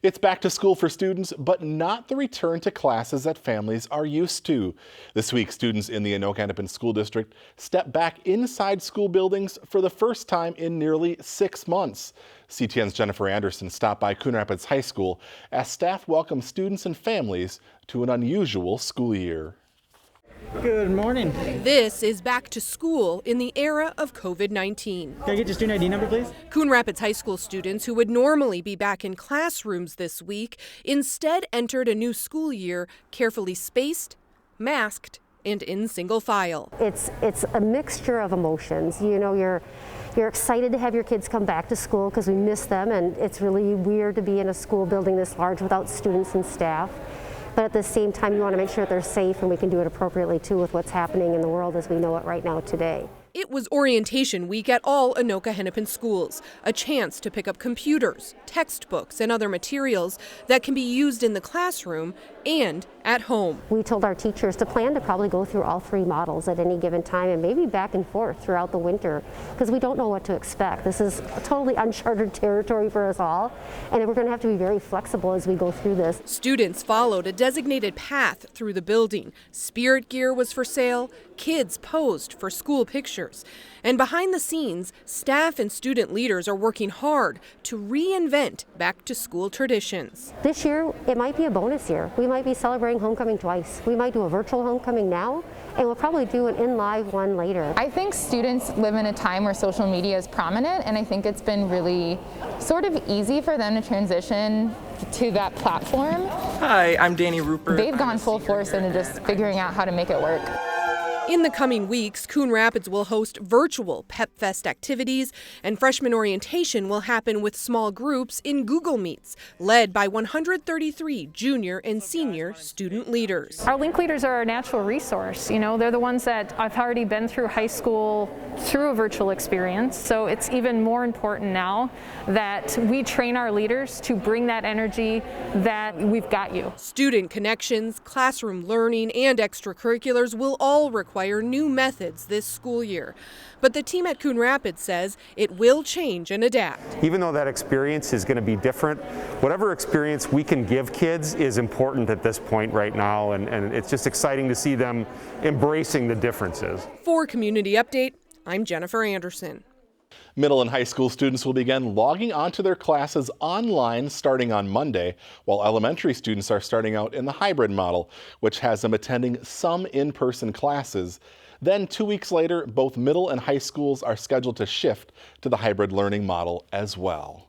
It's back to school for students, but not the return to classes that families are used to. This week, students in the Anoka-Hennepin School District step back inside school buildings for the first time in nearly 6 months. CTN's Jennifer Anderson stopped by Coon Rapids High School as staff welcomed students and families to an unusual school year. Good morning. This is back to school in the era of COVID-19. Can I get your student ID number, please? Coon Rapids High School students who would normally be back in classrooms this week instead entered a new school year carefully spaced, masked, and in single file. It's a mixture of emotions. You know, you're excited to have your kids come back to school because we miss them, and it's really weird to be in a school building this large without students and staff. But at the same time, you want to make sure that they're safe, and we can do it appropriately too with what's happening in the world as we know it right now today. It was orientation week at all Anoka-Hennepin schools, a chance to pick up computers, textbooks, and other materials that can be used in the classroom and at home. We told our teachers to plan to probably go through all 3 models at any given time and maybe back and forth throughout the winter because we don't know what to expect. This is totally uncharted territory for us all, and we're going to have to be very flexible as we go through this. Students followed a designated path through the building. Spirit gear was for sale, kids posed for school pictures. And behind the scenes, staff and student leaders are working hard to reinvent back-to-school traditions. This year, it might be a bonus year. We might be celebrating homecoming twice. We might do a virtual homecoming now, and we'll probably do an in-live one later. I think students live in a time where social media is prominent, and I think it's been really sort of easy for them to transition to that platform. Hi, I'm Danny Rupert. They've gone full force into just figuring out how to make it work. In the coming weeks, Coon Rapids will host virtual Pep Fest activities, and freshman orientation will happen with small groups in Google Meets, led by 133 junior and senior student leaders. Our link leaders are our natural resource. You know, they're the ones that have already been through high school through a virtual experience, so it's even more important now that we train our leaders to bring that energy that we've got you. Student connections, classroom learning, and extracurriculars will all require new methods this school year. But the team at Coon Rapids says it will change and adapt. Even though that experience is going to be different, whatever experience we can give kids is important at this point right now, and it's just exciting to see them embracing the differences. For Community Update, I'm Jennifer Anderson. Middle and high school students will begin logging onto their classes online starting on Monday, while elementary students are starting out in the hybrid model, which has them attending some in-person classes. Then 2 weeks later, both middle and high schools are scheduled to shift to the hybrid learning model as well.